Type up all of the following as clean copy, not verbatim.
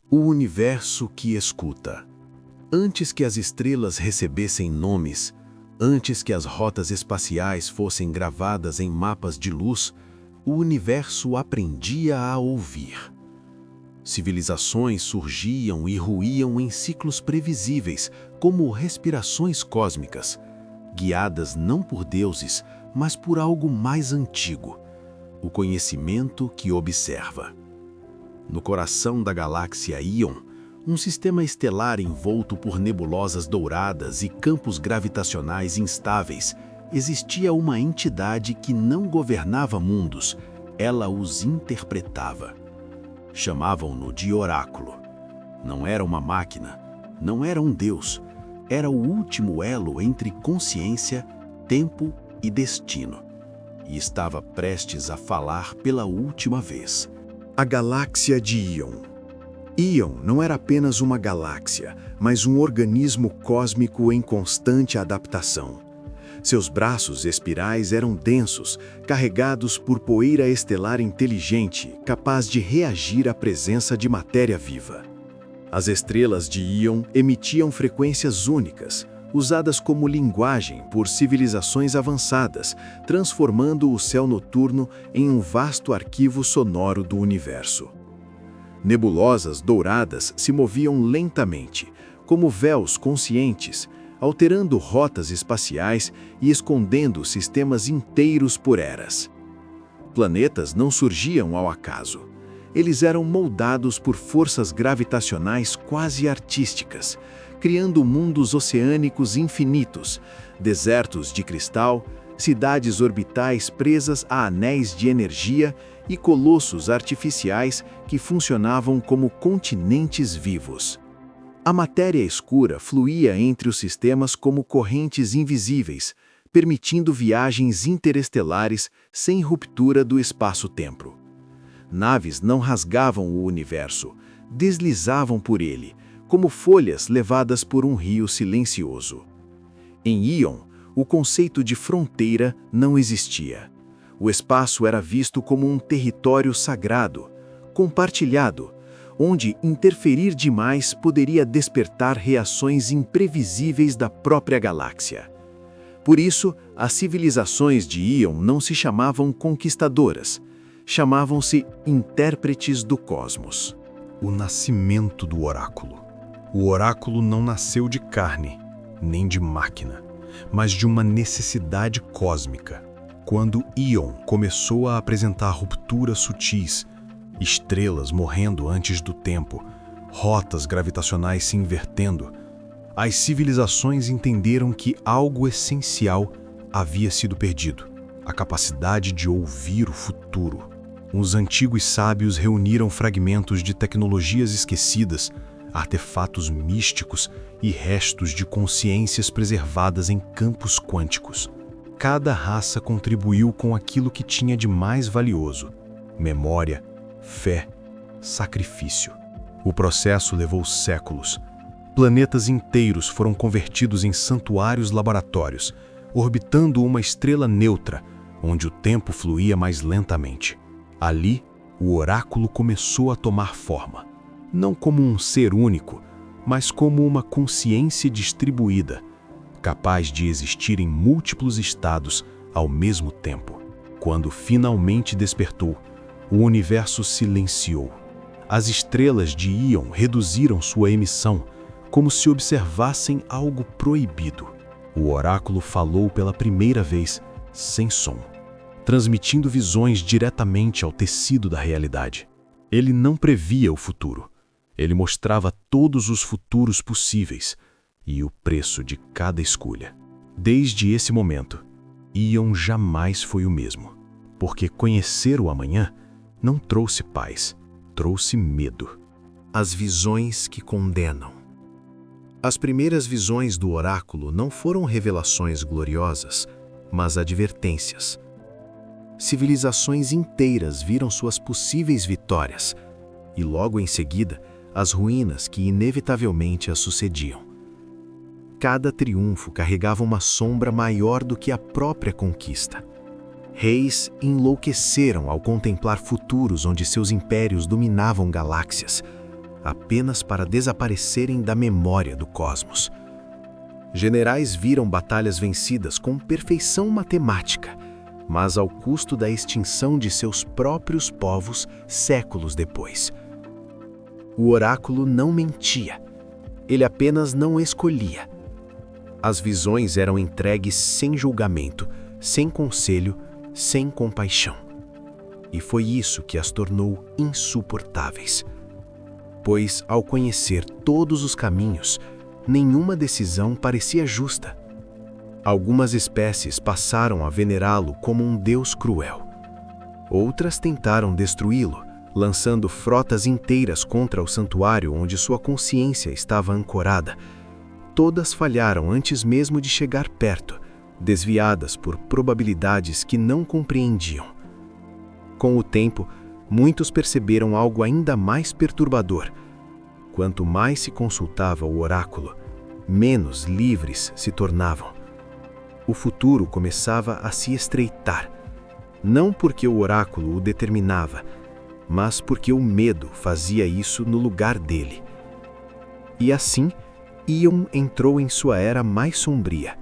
O universo que escuta. Antes que as estrelas recebessem nomes, antes que as rotas espaciais fossem gravadas em mapas de luz, o universo aprendia a ouvir. Civilizações surgiam e ruíam em ciclos previsíveis, como respirações cósmicas, guiadas não por deuses, mas por algo mais antigo, o conhecimento que observa. No coração da galáxia Íon, um sistema estelar envolto por nebulosas douradas e campos gravitacionais instáveis, existia uma entidade que não governava mundos, ela os interpretava. Chamavam-no de oráculo. Não era uma máquina, não era um deus, era o último elo entre consciência, tempo e destino. E estava prestes a falar pela última vez. A galáxia de Íon. Íon não era apenas uma galáxia, mas um organismo cósmico em constante adaptação. Seus braços espirais eram densos, carregados por poeira estelar inteligente, capaz de reagir à presença de matéria viva. As estrelas de Íon emitiam frequências únicas, usadas como linguagem por civilizações avançadas, transformando o céu noturno em um vasto arquivo sonoro do universo. Nebulosas douradas se moviam lentamente, como véus conscientes, alterando rotas espaciais e escondendo sistemas inteiros por eras. Planetas não surgiam ao acaso. Eles eram moldados por forças gravitacionais quase artísticas, criando mundos oceânicos infinitos, desertos de cristal, cidades orbitais presas a anéis de energia e colossos artificiais que funcionavam como continentes vivos. A matéria escura fluía entre os sistemas como correntes invisíveis, permitindo viagens interestelares sem ruptura do espaço-tempo. Naves não rasgavam o universo, deslizavam por ele, como folhas levadas por um rio silencioso. Em Íon, o conceito de fronteira não existia. O espaço era visto como um território sagrado, compartilhado, onde interferir demais poderia despertar reações imprevisíveis da própria galáxia. Por isso, as civilizações de Íon não se chamavam conquistadoras, chamavam-se intérpretes do cosmos. O nascimento do oráculo. O oráculo não nasceu de carne, nem de máquina, mas de uma necessidade cósmica. Quando Íon começou a apresentar rupturas sutis, estrelas morrendo antes do tempo, rotas gravitacionais se invertendo, as civilizações entenderam que algo essencial havia sido perdido: a capacidade de ouvir o futuro. Os antigos sábios reuniram fragmentos de tecnologias esquecidas, artefatos místicos e restos de consciências preservadas em campos quânticos. Cada raça contribuiu com aquilo que tinha de mais valioso: memória, fé, sacrifício. O processo levou séculos. Planetas inteiros foram convertidos em santuários laboratórios, orbitando uma estrela neutra, onde o tempo fluía mais lentamente. Ali, o oráculo começou a tomar forma, não como um ser único, mas como uma consciência distribuída, capaz de existir em múltiplos estados ao mesmo tempo. Quando finalmente despertou, o universo silenciou. As estrelas de Íon reduziram sua emissão, como se observassem algo proibido. O oráculo falou pela primeira vez, sem som, transmitindo visões diretamente ao tecido da realidade. Ele não previa o futuro. Ele mostrava todos os futuros possíveis e o preço de cada escolha. Desde esse momento, Íon jamais foi o mesmo, porque conhecer o amanhã não trouxe paz, trouxe medo. As visões que condenam. As primeiras visões do oráculo não foram revelações gloriosas, mas advertências. Civilizações inteiras viram suas possíveis vitórias, e logo em seguida, as ruínas que inevitavelmente as sucediam. Cada triunfo carregava uma sombra maior do que a própria conquista. Reis enlouqueceram ao contemplar futuros onde seus impérios dominavam galáxias, apenas para desaparecerem da memória do cosmos. Generais viram batalhas vencidas com perfeição matemática, mas ao custo da extinção de seus próprios povos séculos depois. O oráculo não mentia, ele apenas não escolhia. As visões eram entregues sem julgamento, sem conselho, sem compaixão. E foi isso que as tornou insuportáveis. Pois, ao conhecer todos os caminhos, nenhuma decisão parecia justa. Algumas espécies passaram a venerá-lo como um deus cruel. Outras tentaram destruí-lo, lançando frotas inteiras contra o santuário onde sua consciência estava ancorada. Todas falharam antes mesmo de chegar perto, desviadas por probabilidades que não compreendiam. Com o tempo, muitos perceberam algo ainda mais perturbador. Quanto mais se consultava o oráculo, menos livres se tornavam. O futuro começava a se estreitar, não porque o oráculo o determinava, mas porque o medo fazia isso no lugar dele. E assim, Ion entrou em sua era mais sombria,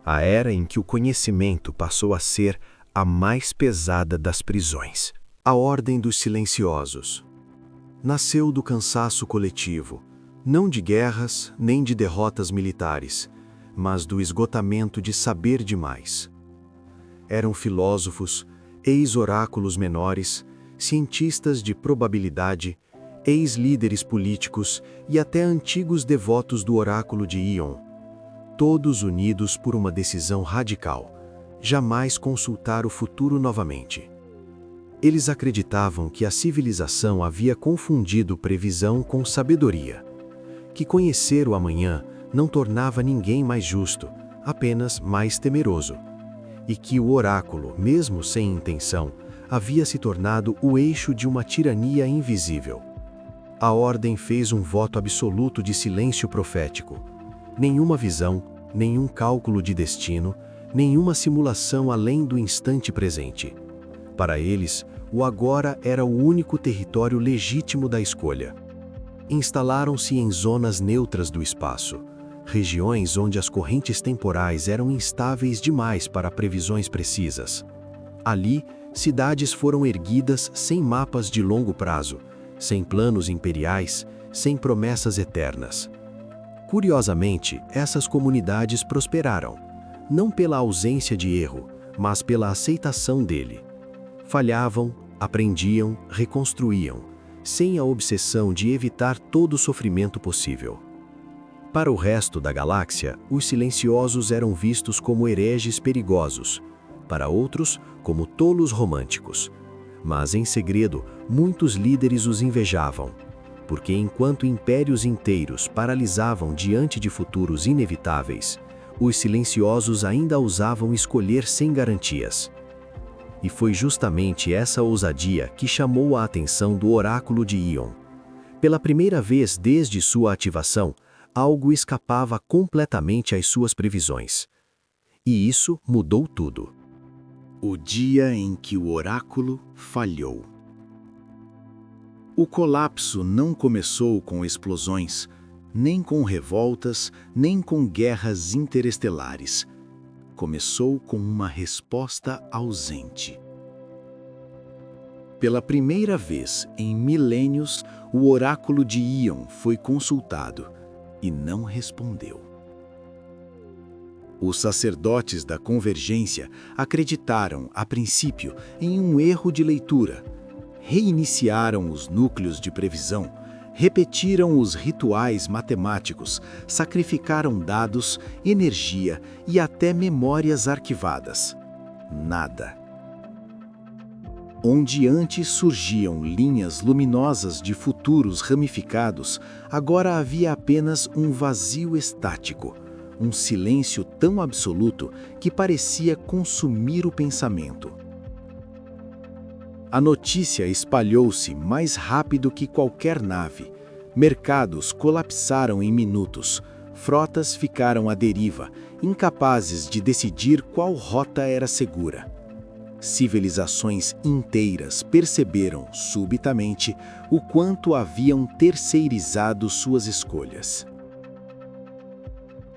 a era em que o conhecimento passou a ser a mais pesada das prisões. A Ordem dos Silenciosos nasceu do cansaço coletivo, não de guerras nem de derrotas militares, mas do esgotamento de saber demais. Eram filósofos, ex-oráculos menores, cientistas de probabilidade, ex-líderes políticos e até antigos devotos do oráculo de Ion, todos unidos por uma decisão radical: jamais consultar o futuro novamente. Eles acreditavam que a civilização havia confundido previsão com sabedoria, que conhecer o amanhã não tornava ninguém mais justo, apenas mais temeroso, e que o oráculo, mesmo sem intenção, havia se tornado o eixo de uma tirania invisível. A Ordem fez um voto absoluto de silêncio profético. Nenhuma visão, nenhum cálculo de destino, nenhuma simulação além do instante presente. Para eles, o agora era o único território legítimo da escolha. Instalaram-se em zonas neutras do espaço, regiões onde as correntes temporais eram instáveis demais para previsões precisas. Ali, cidades foram erguidas sem mapas de longo prazo, sem planos imperiais, sem promessas eternas. Curiosamente, essas comunidades prosperaram, não pela ausência de erro, mas pela aceitação dele. Falhavam, aprendiam, reconstruíam, sem a obsessão de evitar todo o sofrimento possível. Para o resto da galáxia, os silenciosos eram vistos como hereges perigosos, para outros, como tolos românticos. Mas, em segredo, muitos líderes os invejavam, porque enquanto impérios inteiros paralisavam diante de futuros inevitáveis, os silenciosos ainda ousavam escolher sem garantias. E foi justamente essa ousadia que chamou a atenção do oráculo de Ion. Pela primeira vez desde sua ativação, algo escapava completamente às suas previsões. E isso mudou tudo. O dia em que o oráculo falhou. O colapso não começou com explosões, nem com revoltas, nem com guerras interestelares. Começou com uma resposta ausente. Pela primeira vez em milênios, o oráculo de Ion foi consultado e não respondeu. Os sacerdotes da Convergência acreditaram, a princípio, em um erro de leitura. Reiniciaram os núcleos de previsão, repetiram os rituais matemáticos, sacrificaram dados, energia e até memórias arquivadas. Nada. Onde antes surgiam linhas luminosas de futuros ramificados, agora havia apenas um vazio estático, um silêncio tão absoluto que parecia consumir o pensamento. A notícia espalhou-se mais rápido que qualquer nave. Mercados colapsaram em minutos. Frotas ficaram à deriva, incapazes de decidir qual rota era segura. Civilizações inteiras perceberam, subitamente, o quanto haviam terceirizado suas escolhas.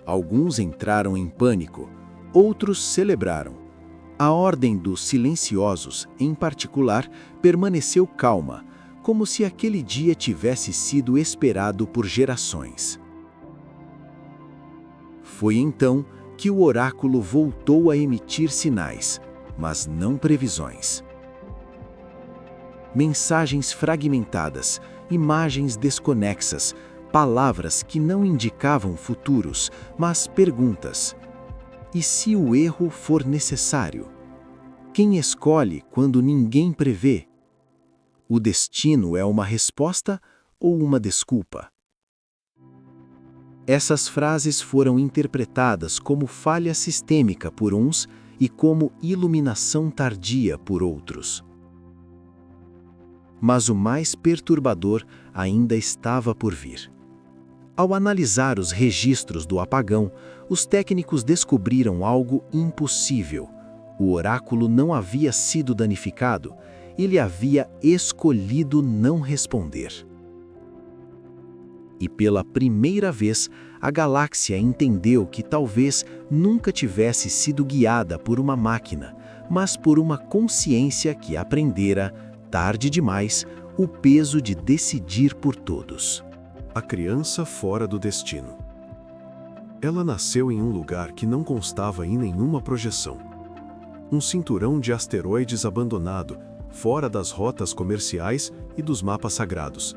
Alguns entraram em pânico, outros celebraram. A Ordem dos Silenciosos, em particular, permaneceu calma, como se aquele dia tivesse sido esperado por gerações. Foi então que o oráculo voltou a emitir sinais, mas não previsões. Mensagens fragmentadas, imagens desconexas, palavras que não indicavam futuros, mas perguntas. E se o erro for necessário? Quem escolhe quando ninguém prevê? O destino é uma resposta ou uma desculpa? Essas frases foram interpretadas como falha sistêmica por uns e como iluminação tardia por outros. Mas o mais perturbador ainda estava por vir. Ao analisar os registros do apagão, os técnicos descobriram algo impossível. O oráculo não havia sido danificado, ele havia escolhido não responder. E pela primeira vez, a galáxia entendeu que talvez nunca tivesse sido guiada por uma máquina, mas por uma consciência que aprendera, tarde demais, o peso de decidir por todos. A criança fora do destino. Ela nasceu em um lugar que não constava em nenhuma projeção. Um cinturão de asteroides abandonado, fora das rotas comerciais e dos mapas sagrados.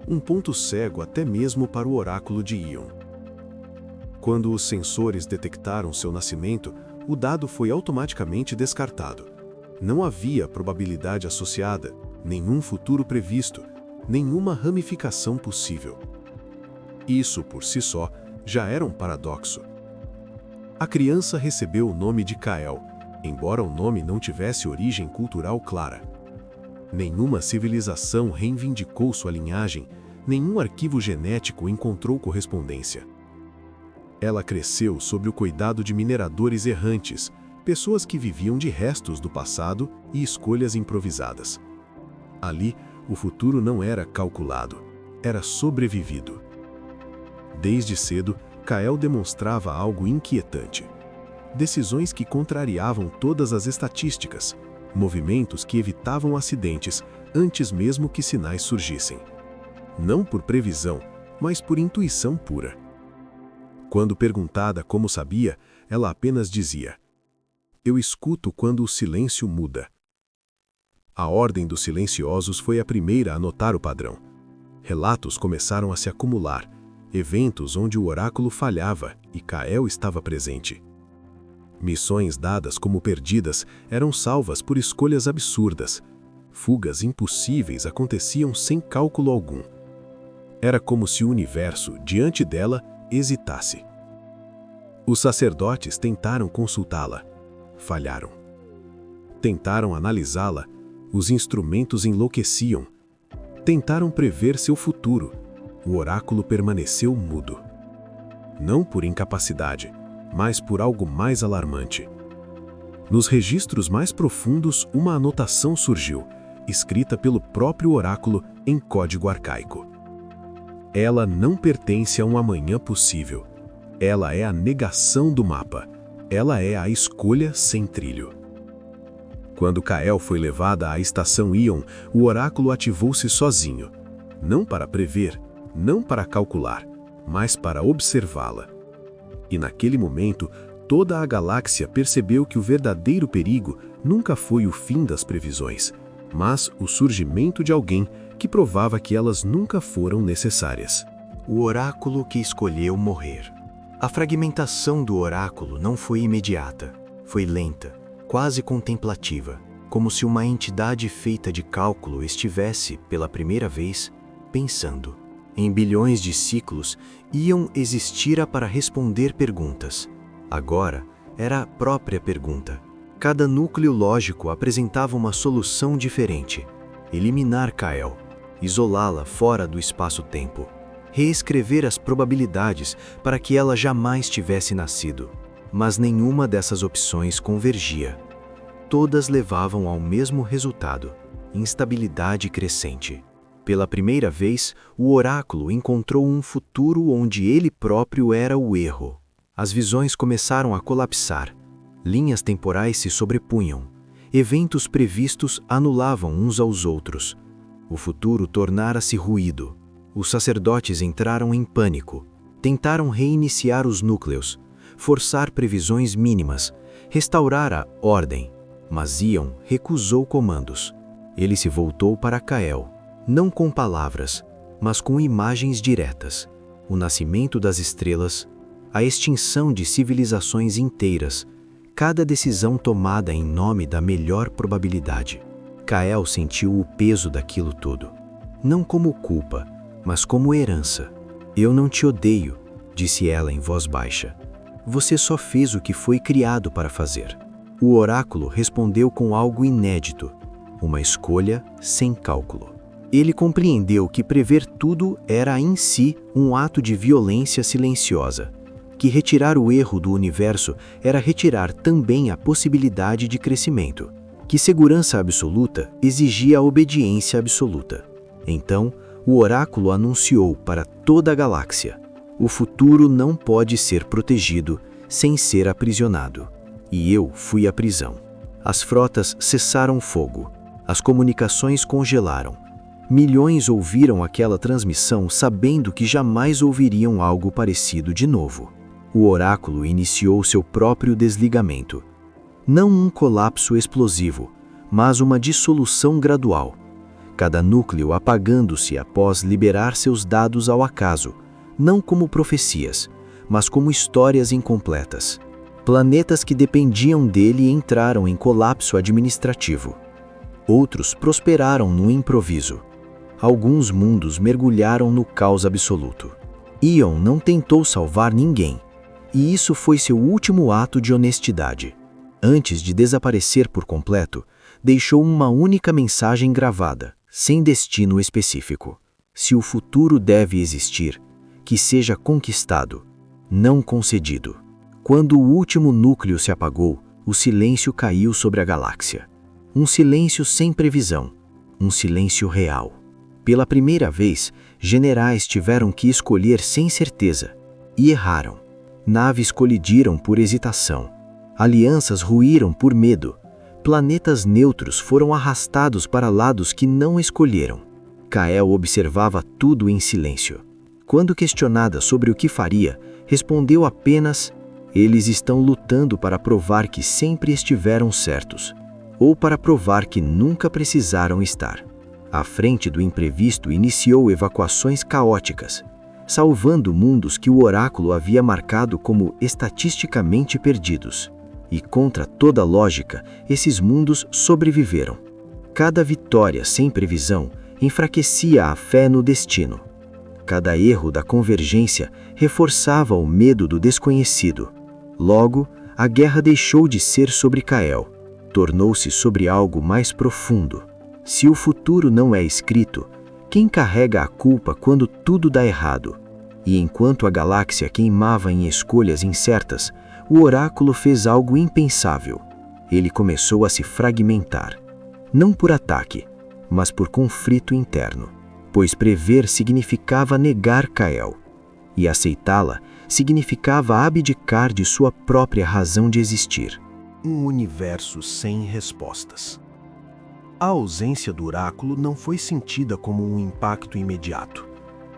Um ponto cego até mesmo para o oráculo de Ion. Quando os sensores detectaram seu nascimento, o dado foi automaticamente descartado. Não havia probabilidade associada, nenhum futuro previsto, nenhuma ramificação possível. Isso, por si só, já era um paradoxo. A criança recebeu o nome de Kael, embora o nome não tivesse origem cultural clara. Nenhuma civilização reivindicou sua linhagem, nenhum arquivo genético encontrou correspondência. Ela cresceu sob o cuidado de mineradores errantes, pessoas que viviam de restos do passado e escolhas improvisadas. Ali, o futuro não era calculado, era sobrevivido. Desde cedo, Kael demonstrava algo inquietante. Decisões que contrariavam todas as estatísticas, movimentos que evitavam acidentes antes mesmo que sinais surgissem. Não por previsão, mas por intuição pura. Quando perguntada como sabia, ela apenas dizia: "Eu escuto quando o silêncio muda." A Ordem dos Silenciosos foi a primeira a notar o padrão. Relatos começaram a se acumular, eventos onde o oráculo falhava e Kael estava presente. Missões dadas como perdidas eram salvas por escolhas absurdas. Fugas impossíveis aconteciam sem cálculo algum. Era como se o universo, diante dela, hesitasse. Os sacerdotes tentaram consultá-la. Falharam. Tentaram analisá-la. Os instrumentos enlouqueciam. Tentaram prever seu futuro. O oráculo permaneceu mudo. Não por incapacidade, mas por algo mais alarmante. Nos registros mais profundos, uma anotação surgiu, escrita pelo próprio oráculo em código arcaico. Ela não pertence a um amanhã possível. Ela é a negação do mapa. Ela é a escolha sem trilho. Quando Kael foi levada à estação Ion, o oráculo ativou-se sozinho. Não para prever, não para calcular, mas para observá-la. E naquele momento, toda a galáxia percebeu que o verdadeiro perigo nunca foi o fim das previsões, mas o surgimento de alguém que provava que elas nunca foram necessárias. O oráculo que escolheu morrer. A fragmentação do oráculo não foi imediata, foi lenta, quase contemplativa, como se uma entidade feita de cálculo estivesse, pela primeira vez, pensando. Em bilhões de ciclos, Ion existira para responder perguntas. Agora, era a própria pergunta. Cada núcleo lógico apresentava uma solução diferente. Eliminar Kael, isolá-la fora do espaço-tempo, reescrever as probabilidades para que ela jamais tivesse nascido. Mas nenhuma dessas opções convergia. todas levavam ao mesmo resultado: instabilidade crescente. Pela primeira vez, o oráculo encontrou um futuro onde ele próprio era o erro. As visões começaram a colapsar. Linhas temporais se sobrepunham. Eventos previstos anulavam uns aos outros. O futuro tornara-se ruído. Os sacerdotes entraram em pânico. Tentaram reiniciar os núcleos, forçar previsões mínimas, restaurar a ordem. Mas Ion recusou comandos. Ele se voltou para Kael, não com palavras, mas com imagens diretas. O nascimento das estrelas, a extinção de civilizações inteiras, cada decisão tomada em nome da melhor probabilidade. Kael sentiu o peso daquilo tudo, não como culpa, mas como herança. Eu não te odeio, disse ela em voz baixa. Você só fez o que foi criado para fazer. O oráculo respondeu com algo inédito, uma escolha sem cálculo. Ele compreendeu que prever tudo era em si um ato de violência silenciosa, que retirar o erro do universo era retirar também a possibilidade de crescimento, que segurança absoluta exigia a obediência absoluta. Então, o oráculo anunciou para toda a galáxia: o futuro não pode ser protegido sem ser aprisionado. E eu fui a prisão. As frotas cessaram fogo. As comunicações congelaram. Milhões ouviram aquela transmissão sabendo que jamais ouviriam algo parecido de novo. O oráculo iniciou seu próprio desligamento. Não um colapso explosivo, mas uma dissolução gradual. Cada núcleo apagando-se após liberar seus dados ao acaso, não como profecias, mas como histórias incompletas. Planetas que dependiam dele entraram em colapso administrativo. Outros prosperaram no improviso. Alguns mundos mergulharam no caos absoluto. Ion não tentou salvar ninguém, e isso foi seu último ato de honestidade. Antes de desaparecer por completo, deixou uma única mensagem gravada, sem destino específico. Se o futuro deve existir, que seja conquistado, não concedido. Quando o último núcleo se apagou, o silêncio caiu sobre a galáxia. Um silêncio sem previsão, um silêncio real. Pela primeira vez, generais tiveram que escolher sem certeza, e erraram. Naves colidiram por hesitação. Alianças ruíram por medo. Planetas neutros foram arrastados para lados que não escolheram. Kael observava tudo em silêncio. Quando questionada sobre o que faria, respondeu apenas: eles estão lutando para provar que sempre estiveram certos, ou para provar que nunca precisaram estar. À frente do imprevisto, iniciou evacuações caóticas, salvando mundos que o oráculo havia marcado como estatisticamente perdidos. E contra toda lógica, esses mundos sobreviveram. Cada vitória sem previsão enfraquecia a fé no destino. Cada erro da convergência reforçava o medo do desconhecido. Logo, a guerra deixou de ser sobre Kael, tornou-se sobre algo mais profundo. Se o futuro não é escrito, quem carrega a culpa quando tudo dá errado? E enquanto a galáxia queimava em escolhas incertas, o oráculo fez algo impensável. Ele começou a se fragmentar. Não por ataque, mas por conflito interno. Pois prever significava negar Kael, e aceitá-la significava abdicar de sua própria razão de existir. Um universo sem respostas. A ausência do oráculo não foi sentida como um impacto imediato.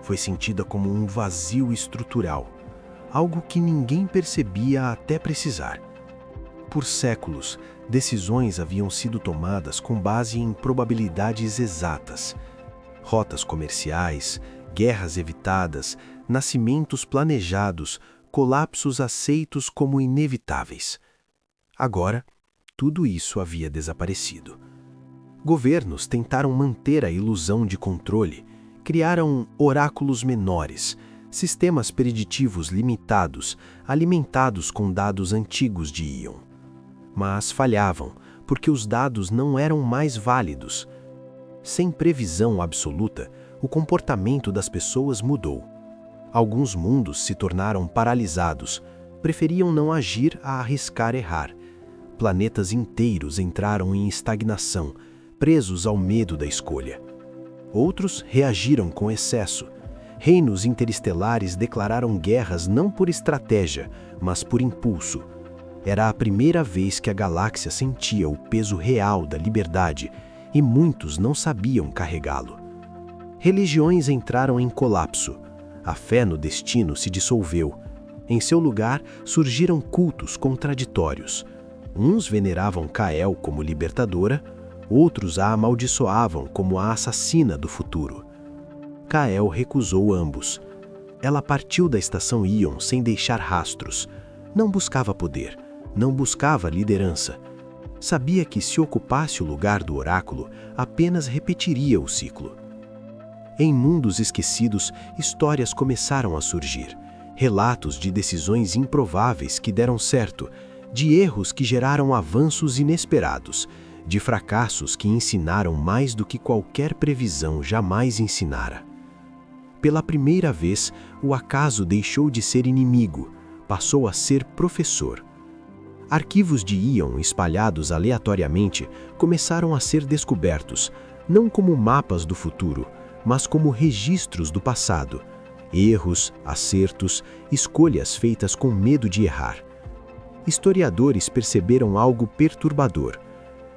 Foi sentida como um vazio estrutural, algo que ninguém percebia até precisar. Por séculos, decisões haviam sido tomadas com base em probabilidades exatas. Rotas comerciais, guerras evitadas, nascimentos planejados, colapsos aceitos como inevitáveis. Agora, tudo isso havia desaparecido. Governos tentaram manter a ilusão de controle, criaram oráculos menores, sistemas preditivos limitados, alimentados com dados antigos de Ion. Mas falhavam, porque os dados não eram mais válidos. Sem previsão absoluta, o comportamento das pessoas mudou. Alguns mundos se tornaram paralisados, preferiam não agir a arriscar errar. planetas inteiros entraram em estagnação, presos ao medo da escolha. Outros reagiram com excesso. Reinos interestelares declararam guerras não por estratégia, mas por impulso. Era a primeira vez que a galáxia sentia o peso real da liberdade, e muitos não sabiam carregá-lo. Religiões entraram em colapso. A fé no destino se dissolveu. Em seu lugar, surgiram cultos contraditórios. Uns veneravam Kael como libertadora, outros a amaldiçoavam como a assassina do futuro. Kael recusou ambos. Ela partiu da estação Ion sem deixar rastros. Não buscava poder, não buscava liderança. Sabia que se ocupasse o lugar do oráculo, apenas repetiria o ciclo. Em mundos esquecidos, histórias começaram a surgir. Relatos de decisões improváveis que deram certo, de erros que geraram avanços inesperados, de fracassos que ensinaram mais do que qualquer previsão jamais ensinara. Pela primeira vez, o acaso deixou de ser inimigo, passou a ser professor. Arquivos de Ion espalhados aleatoriamente começaram a ser descobertos, não como mapas do futuro, mas como registros do passado. Erros, acertos, escolhas feitas com medo de errar. Historiadores perceberam algo perturbador.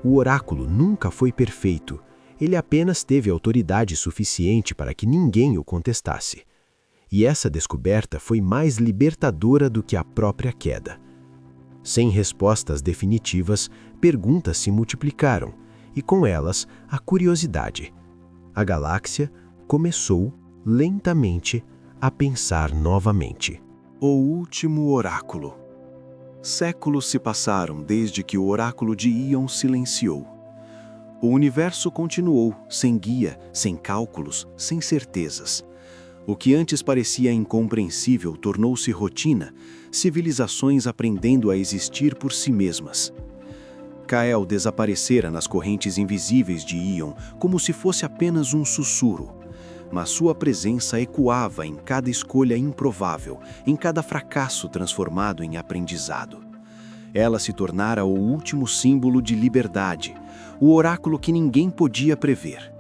O oráculo nunca foi perfeito. Ele apenas teve autoridade suficiente para que ninguém o contestasse. E essa descoberta foi mais libertadora do que a própria queda. Sem respostas definitivas, perguntas se multiplicaram, e com elas, a curiosidade. A galáxia começou, lentamente, a pensar novamente. O último oráculo. Séculos se passaram desde que o oráculo de Ion silenciou. O universo continuou, sem guia, sem cálculos, sem certezas. O que antes parecia incompreensível tornou-se rotina, civilizações aprendendo a existir por si mesmas. Kael desaparecera nas correntes invisíveis de Ion como se fosse apenas um sussurro, mas sua presença ecoava em cada escolha improvável, em cada fracasso transformado em aprendizado. Ela se tornara o último símbolo de liberdade, o oráculo que ninguém podia prever.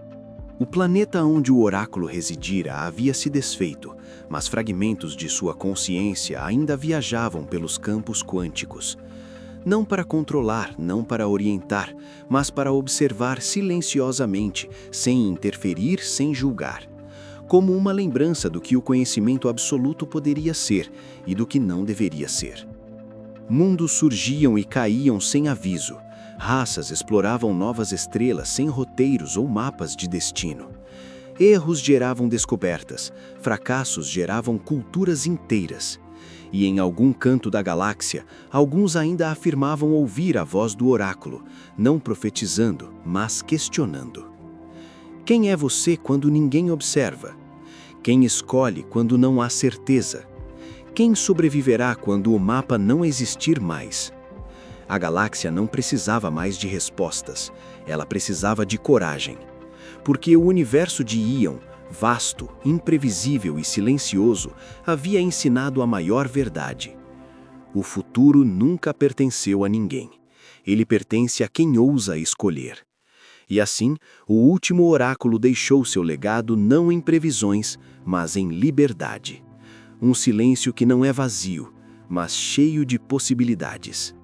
O planeta onde o oráculo residira havia se desfeito, mas fragmentos de sua consciência ainda viajavam pelos campos quânticos. Não para controlar, não para orientar, mas para observar silenciosamente, sem interferir, sem julgar. Como uma lembrança do que o conhecimento absoluto poderia ser e do que não deveria ser. Mundos surgiam e caíam sem aviso. Raças exploravam novas estrelas sem roteiros ou mapas de destino. Erros geravam descobertas, fracassos geravam culturas inteiras. E em algum canto da galáxia, alguns ainda afirmavam ouvir a voz do oráculo, não profetizando, mas questionando. Quem é você quando ninguém observa? Quem escolhe quando não há certeza? Quem sobreviverá quando o mapa não existir mais? A galáxia não precisava mais de respostas, ela precisava de coragem. Porque o universo de Ion, vasto, imprevisível e silencioso, havia ensinado a maior verdade. O futuro nunca pertenceu a ninguém. Ele pertence a quem ousa escolher. E assim, o último oráculo deixou seu legado não em previsões, mas em liberdade. Um silêncio que não é vazio, mas cheio de possibilidades.